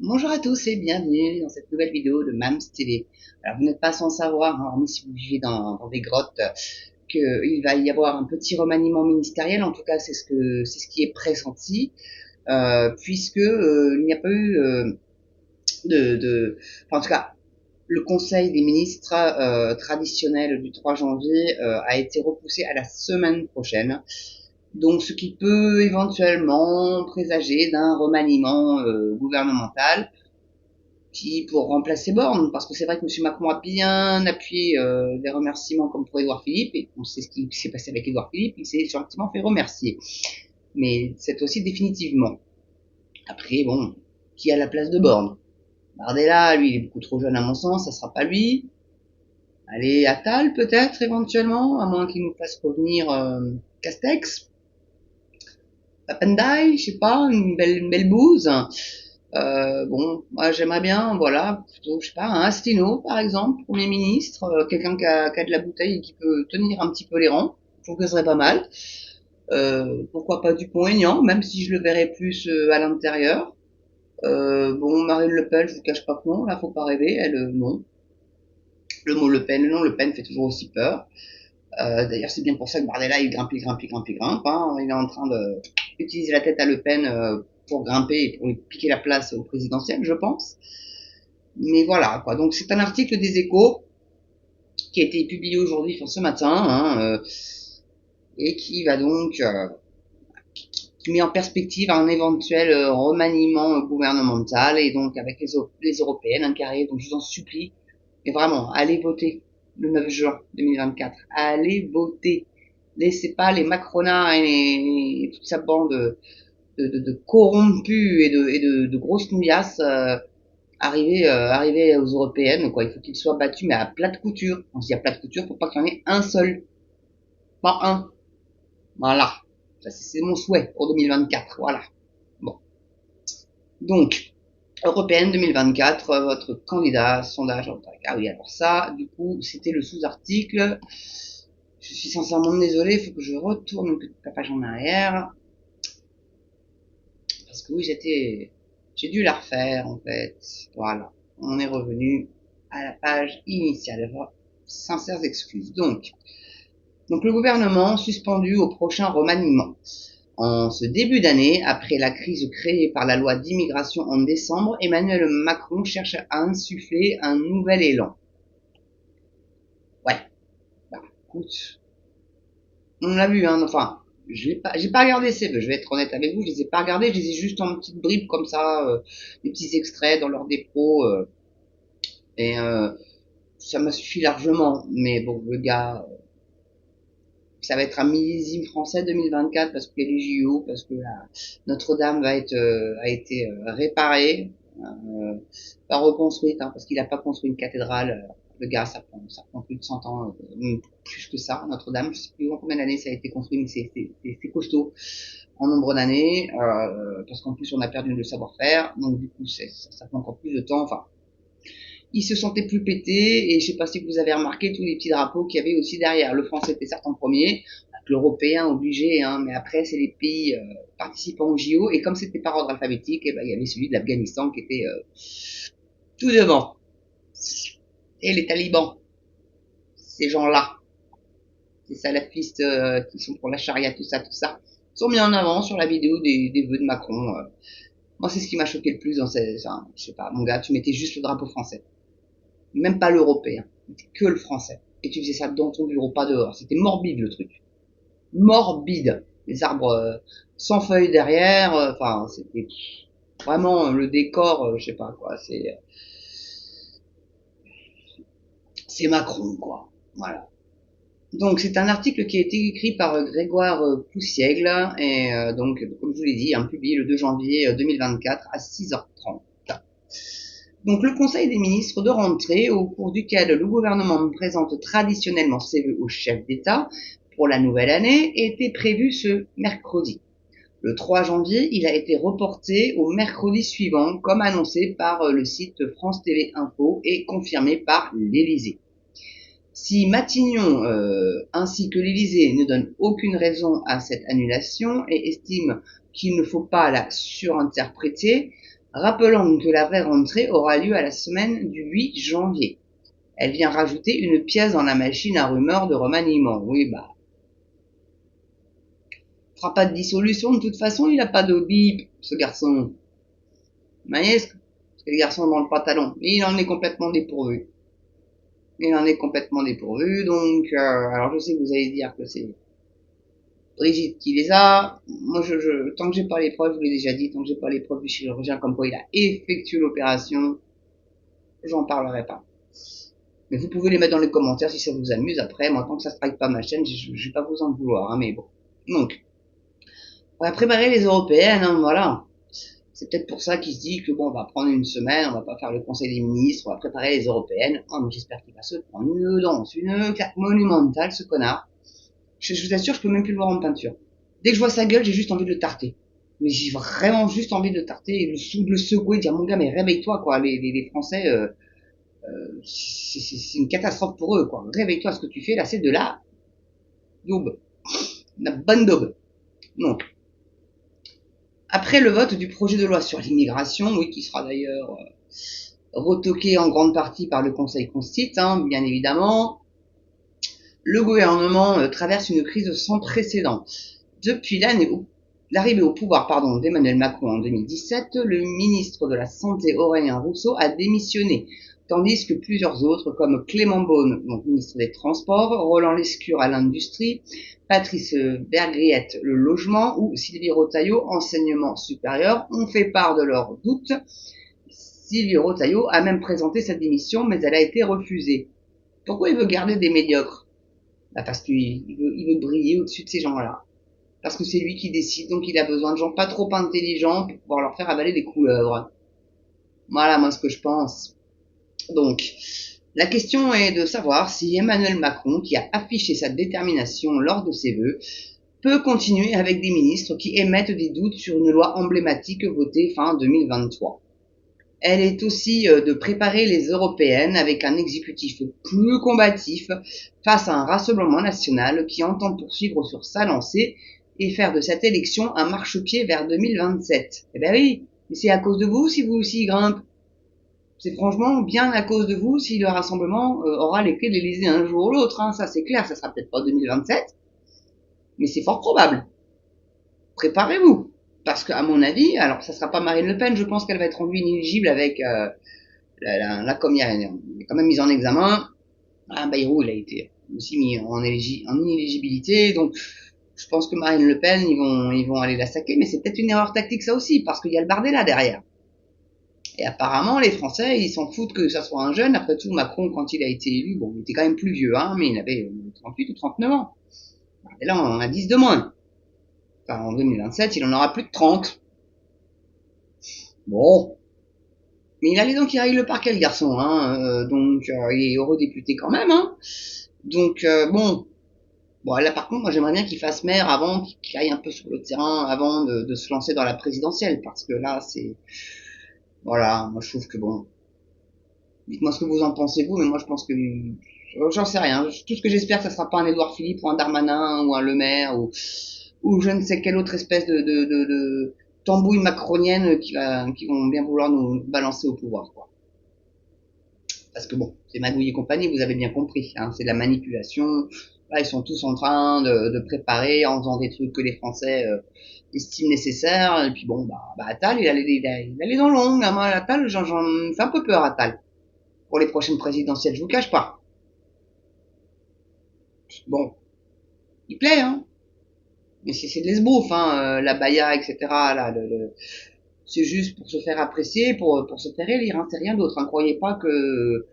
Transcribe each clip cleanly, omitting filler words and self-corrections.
Bonjour à tous et bienvenue dans cette nouvelle vidéo de Mams TV. Alors vous n'êtes pas sans savoir, hein, hormis si vous vivez dans des grottes, qu'il va y avoir un petit remaniement ministériel. En tout cas, c'est ce qui est pressenti, puisque il n'y a pas eu enfin, en tout cas, le Conseil des ministres traditionnel du 3 janvier a été repoussé à la semaine prochaine. Donc, ce qui peut éventuellement présager d'un remaniement gouvernemental qui pour remplacer Borne, parce que c'est vrai que M. Macron a bien appuyé les remerciements comme pour Édouard Philippe, et on sait ce qui s'est passé avec Édouard Philippe, il s'est gentiment fait remercier. Mais cette fois-ci définitivement. Après, bon, qui a la place de Borne? Bardella, lui, il est beaucoup trop jeune à mon sens, ça sera pas lui. Allez, Attal peut-être éventuellement, à moins qu'il nous fasse revenir Castex. Papendaï, je sais pas, une belle bouse. Bon, moi j'aimerais bien, voilà, plutôt, je sais pas, un Astino, par exemple, Premier ministre, quelqu'un qui a de la bouteille et qui peut tenir un petit peu les rangs. Je trouve que ce serait pas mal. Pourquoi pas Dupont-Aignan, même si je le verrais plus à l'intérieur. Bon, Marine Le Pen, je vous cache pas que non, là, faut pas rêver, elle, non. Le mot Le Pen, le nom Le Pen fait toujours aussi peur. D'ailleurs, c'est bien pour ça que Bardella, il grimpe, il grimpe, il grimpe, il grimpe. Hein. Il est en train d'utiliser la tête à Le Pen pour grimper et pour lui piquer la place au présidentiel, je pense. Mais voilà, quoi. Donc, c'est un article des Échos qui a été publié aujourd'hui, enfin ce matin, hein, et qui va donc qui met en perspective un éventuel remaniement gouvernemental et donc avec les européennes hein, qui arrivent. Donc, je vous en supplie, mais vraiment, allez voter le 9 juin 2024. Allez voter. Laissez pas les Macronats et toute sa bande de corrompus et de grosses nouillasses arriver aux européennes. Quoi. Il faut qu'ils soient battus, mais à plat de couture. Quand je dis à plat de couture, faut pas qu'il y en ait un seul. Pas un. Voilà. Ça, c'est mon souhait pour 2024. Voilà. Bon. Donc, européenne 2024, votre candidat, sondage. Ah oui, alors ça, du coup, c'était le sous-article. Je suis sincèrement désolé, il faut que je retourne une petite page en arrière. Parce que oui, j'ai dû la refaire, en fait. Voilà. On est revenu à la page initiale. Sincères excuses. Donc le gouvernement suspendu au prochain remaniement. En ce début d'année, après la crise créée par la loi d'immigration en décembre, Emmanuel Macron cherche à insuffler un nouvel élan. Ouais, bah, écoute, on l'a vu, hein, enfin, j'ai pas regardé ces vœux, je vais être honnête avec vous, je les ai pas regardés, je les ai juste en petites bribes comme ça, des petits extraits dans leur dépôt, et ça m'a suffi largement. Mais bon, le gars, ça va être un millésime français 2024 parce qu'il y a les JO, parce que Notre-Dame a été réparée, pas reconstruite, hein, parce qu'il n'a pas construit une cathédrale. Le gars, ça prend plus de 100 ans, plus que ça. Notre-Dame, je sais plus combien d'années ça a été construit, mais c'est costaud en nombre d'années, parce qu'en plus on a perdu le savoir-faire, donc du coup ça prend encore plus de temps. Enfin, ils se sentaient plus pétés, et je sais pas si vous avez remarqué tous les petits drapeaux qu'il y avait aussi derrière. Le français était certes en premier, l'européen obligé, hein, mais après c'est les pays participants au JO, et comme c'était par ordre alphabétique, et ben, il y avait celui de l'Afghanistan qui était tout devant. Et les talibans, ces gens-là, ces salafistes qui sont pour la charia, tout ça, sont mis en avant sur la vidéo des vœux de Macron. Moi, c'est ce qui m'a choqué le plus dans ces, enfin, je sais pas, mon gars, tu mettais juste le drapeau français. Même pas l'européen, que le français. Et tu faisais ça dans ton bureau, pas dehors. C'était morbide le truc. Morbide. Les arbres sans feuilles derrière, enfin, c'était vraiment le décor, je sais pas quoi, c'est Macron, quoi. Voilà. Donc c'est un article qui a été écrit par Grégoire Poussiègle et donc comme je vous l'ai dit, hein, publié le 2 janvier 2024 à 6h30. Donc le Conseil des ministres de rentrée, au cours duquel le gouvernement présente traditionnellement ses vœux au chef d'État pour la nouvelle année, était prévu ce mercredi. Le 3 janvier, il a été reporté au mercredi suivant, comme annoncé par le site France TV Info et confirmé par l'Élysée. Si Matignon ainsi que l'Élysée ne donnent aucune raison à cette annulation et estiment qu'il ne faut pas la surinterpréter, rappelant que la vraie rentrée aura lieu à la semaine du 8 janvier. Elle vient rajouter une pièce dans la machine à rumeurs de remaniement. Oui, bah, il fera pas de dissolution de toute façon, il a pas de bip, ce garçon. Vous voyez, c'est le garçon dans le pantalon. Et il en est complètement dépourvu. Donc, alors je sais que vous allez dire que c'est Brigitte qui les a. Moi, tant que j'ai pas les preuves, je vous l'ai déjà dit, tant que j'ai pas les preuves du chirurgien comme quoi il a effectué l'opération, j'en parlerai pas. Mais vous pouvez les mettre dans les commentaires si ça vous amuse. Après, moi, tant que ça strike pas ma chaîne, je vais pas vous en vouloir, hein, mais bon. Donc, on va préparer les européennes, hein, voilà. C'est peut-être pour ça qu'il se dit que bon, on va prendre une semaine, on va pas faire le conseil des ministres, on va préparer les européennes. Oh, mais j'espère qu'il va se prendre une danse, une claque monumentale, ce connard. Je vous assure, je peux même plus le voir en peinture. Dès que je vois sa gueule, j'ai juste envie de le tarter. Mais j'ai vraiment juste envie de le tarter et de le secouer, de dire mon gars, mais réveille-toi, quoi. Les Français, c'est une catastrophe pour eux, quoi. Réveille-toi, ce que tu fais là, c'est de la daube. La bonne daube. Donc, après le vote du projet de loi sur l'immigration, oui, qui sera d'ailleurs retoqué en grande partie par le Conseil constitutionnel, bien évidemment, le gouvernement traverse une crise sans précédent. Depuis l'arrivée au pouvoir d'Emmanuel Macron en 2017, le ministre de la Santé Aurélien Rousseau a démissionné, tandis que plusieurs autres, comme Clément Beaune, donc ministre des Transports, Roland Lescure à l'Industrie, Patrice Bergriette, le Logement, ou Sylvie Retailleau, Enseignement supérieur, ont fait part de leurs doutes. Sylvie Retailleau a même présenté sa démission, mais elle a été refusée. Pourquoi il veut garder des médiocres? Bah parce qu'il veut briller au-dessus de ces gens-là. Parce que c'est lui qui décide, donc il a besoin de gens pas trop intelligents pour pouvoir leur faire avaler des couleuvres. Voilà, moi, ce que je pense. Donc, la question est de savoir si Emmanuel Macron, qui a affiché sa détermination lors de ses vœux, peut continuer avec des ministres qui émettent des doutes sur une loi emblématique votée fin 2023. Elle est aussi de préparer les européennes avec un exécutif plus combatif face à un rassemblement national qui entend poursuivre sur sa lancée et faire de cette élection un marchepied vers 2027. Eh ben oui, mais c'est à cause de vous si vous aussi grimpe. C'est franchement bien à cause de vous si le rassemblement aura les clés de l'Élysée un jour ou l'autre. Hein. Ça c'est clair, ça sera peut-être pas 2027, mais c'est fort probable. Préparez-vous. Parce qu'à mon avis, alors ça sera pas Marine Le Pen, je pense qu'elle va être rendue inéligible avec la comme il est quand même mise en examen. Bayrou, il a été aussi mis en inéligibilité, donc je pense que Marine Le Pen, ils vont aller la saquer, mais c'est peut-être une erreur tactique ça aussi, parce qu'il y a le Bardella derrière. Et apparemment, les Français, ils s'en foutent que ça soit un jeune. Après tout, Macron, quand il a été élu, bon, il était quand même plus vieux, hein, mais il avait 38 ou 39 ans. Et là, on en a 10 de moins. Enfin, en 2027, il en aura plus de 30. Bon. Mais il a les dents qui règlent le parquet, le garçon, hein. Donc, il est eurodéputé quand même, hein. Donc, bon. Bon, là, par contre, moi, j'aimerais bien qu'il fasse maire avant, qu'il aille un peu sur le terrain avant de se lancer dans la présidentielle. Parce que là, c'est... Voilà, moi, je trouve que bon... Dites-moi ce que vous en pensez, vous, mais moi, je pense que... J'en sais rien. Tout ce que j'espère, que ça sera pas un Édouard Philippe ou un Darmanin ou un Le Maire ou je ne sais quelle autre espèce de tambouille macronienne qui vont bien vouloir nous balancer au pouvoir, quoi. Parce que bon, c'est Magouille et compagnie, vous avez bien compris, hein, c'est de la manipulation. Là, ils sont tous en train de préparer en faisant des trucs que les Français estiment nécessaires. Et puis bon, Attal, il allait dans l'ombre. Hein, moi, Attal, j'en fais un peu peur, Attal, pour les prochaines présidentielles, je vous cache pas. Bon, il plaît, hein. Mais c'est de l'esbrouf, hein, la baya, etc. Là, c'est juste pour se faire apprécier, pour se faire élire, hein, c'est rien d'autre. Ne croyez pas que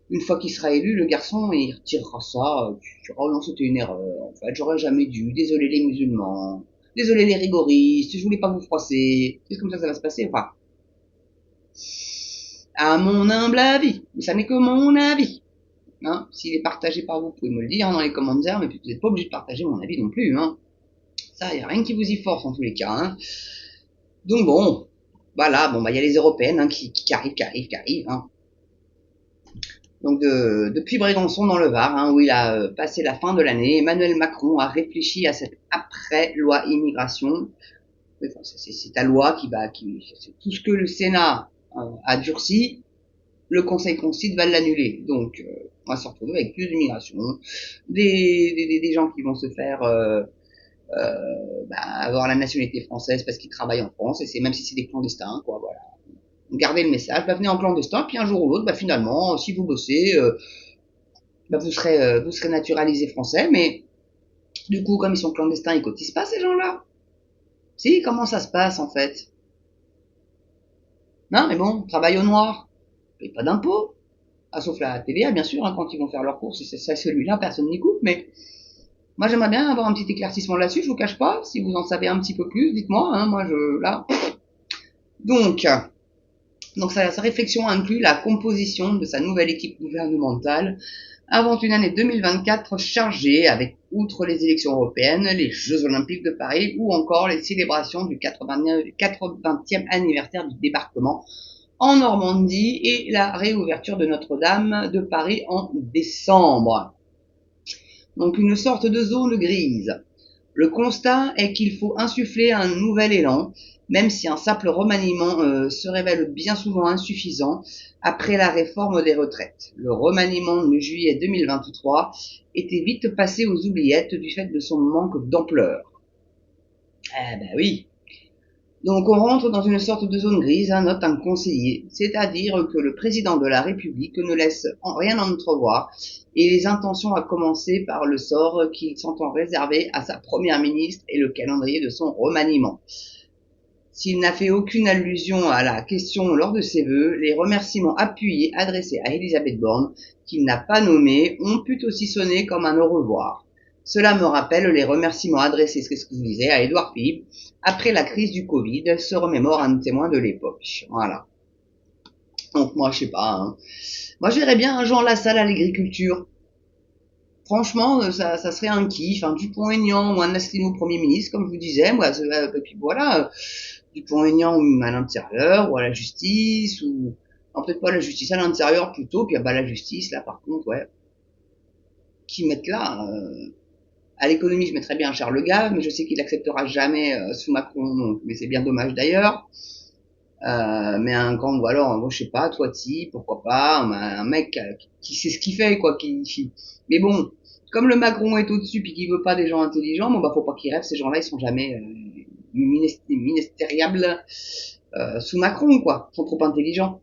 une fois qu'il sera élu, le garçon, il retirera ça. Oh non, c'était une erreur. En fait, j'aurais jamais dû. Désolé les musulmans. Désolé les rigoristes. Je voulais pas vous froisser. C'est comme ça va se passer, enfin. À mon humble avis. Mais ça n'est que mon avis. Hein, s'il est partagé par vous, vous pouvez me le dire dans les commentaires, mais vous n'êtes pas obligé de partager mon avis non plus, hein. Ça, y a rien qui vous y force en tous les cas, hein. Donc bon, voilà, il y a les européennes, hein, qui arrivent, hein. Donc depuis Brégançon dans le Var, hein, où il a passé la fin de l'année, Emmanuel Macron a réfléchi à cette après-loi immigration Enfin, c'est ta loi c'est tout ce que le Sénat a durci, le Conseil constitue va l'annuler. Donc, on va se retrouver avec plus d'immigration, des gens qui vont se faire avoir la nationalité française parce qu'ils travaillent en France, et c'est même si c'est des clandestins, quoi, voilà. Gardez le message, venez en clandestin, puis un jour ou l'autre, finalement, si vous bossez, vous serez naturalisé français, mais du coup, comme ils sont clandestins, ils cotisent pas, ces gens-là. Si, comment ça se passe, en fait? Non, mais bon, travail au noir, paye pas d'impôts. Ah, sauf la TVA, bien sûr, hein, quand ils vont faire leurs courses, c'est ça, celui-là, personne n'y coupe, mais moi, j'aimerais bien avoir un petit éclaircissement là-dessus, je vous cache pas. Si vous en savez un petit peu plus, dites-moi, hein, là. Donc, sa réflexion inclut la composition de sa nouvelle équipe gouvernementale avant une année 2024 chargée avec, outre les élections européennes, les Jeux Olympiques de Paris ou encore les célébrations du 80e anniversaire du débarquement en Normandie et la réouverture de Notre-Dame de Paris en décembre. Donc une sorte de zone grise. Le constat est qu'il faut insuffler un nouvel élan, même si un simple remaniement se révèle bien souvent insuffisant après la réforme des retraites. Le remaniement de juillet 2023 était vite passé aux oubliettes du fait de son manque d'ampleur. Eh ben oui. Donc on rentre dans une sorte de zone grise, note un conseiller, c'est-à-dire que le président de la République ne laisse rien entrevoir et les intentions à commencer par le sort qu'il s'entend réserver à sa première ministre et le calendrier de son remaniement. S'il n'a fait aucune allusion à la question lors de ses vœux, les remerciements appuyés adressés à Elisabeth Borne, qu'il n'a pas nommée, ont pu aussi sonner comme un au revoir. Cela me rappelle les remerciements adressés, c'est ce que je vous disais, à Édouard Philippe, après la crise du Covid, se remémore un témoin de l'époque. Voilà. Donc moi, je sais pas. Hein. Moi, je verrais bien un Jean Lassalle à l'agriculture. Franchement, ça serait un kiff. Un Dupont-Aignan ou un Asselineau Premier ministre, comme je vous disais. Moi, et puis voilà, Dupont-Aignan à l'intérieur, ou à la justice, ou... Non, peut-être pas à la justice, à l'intérieur plutôt, puis la justice, là, par contre, ouais. Qui mettent là... À l'économie, je mettrais bien Charles Gave, mais je sais qu'il n'acceptera jamais sous Macron, donc, mais c'est bien dommage d'ailleurs. Mais un grand, ou alors, moi, je sais pas, Toiti, pourquoi pas, un mec qui sait ce qu'il fait, quoi. Mais bon, comme le Macron est au-dessus puis qu'il veut pas des gens intelligents, bon bah faut pas qu'ils rêvent, ces gens-là, ils sont jamais ministériables sous Macron, quoi. Ils sont trop intelligents.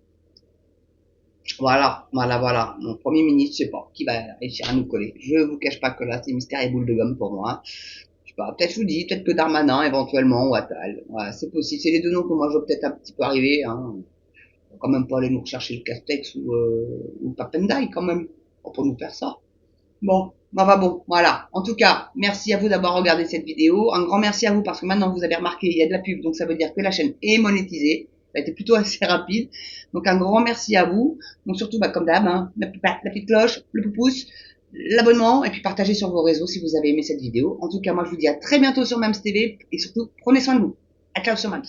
Voilà. Mon premier ministre, je sais pas, qui va réussir à nous coller. Je vous cache pas que là, c'est mystère et boule de gomme pour moi. Je sais pas, peut-être je vous dis, peut-être que Darmanin, éventuellement, ou Attal. Ouais, c'est possible. C'est les deux noms que moi, je vais peut-être un petit peu arriver, hein. On va quand même pas aller nous rechercher le Castex ou Papendai, quand même. Pour nous faire ça. Bon, voilà. En tout cas, merci à vous d'avoir regardé cette vidéo. Un grand merci à vous parce que maintenant, vous avez remarqué, il y a de la pub, donc ça veut dire que la chaîne est monétisée. Ça a été plutôt assez rapide. Donc un grand merci à vous. Donc surtout, comme d'hab, hein, la petite cloche, le pouce, l'abonnement, et puis partagez sur vos réseaux si vous avez aimé cette vidéo. En tout cas, moi je vous dis à très bientôt sur Mams TV, et surtout, prenez soin de vous. À ciao sur Mams.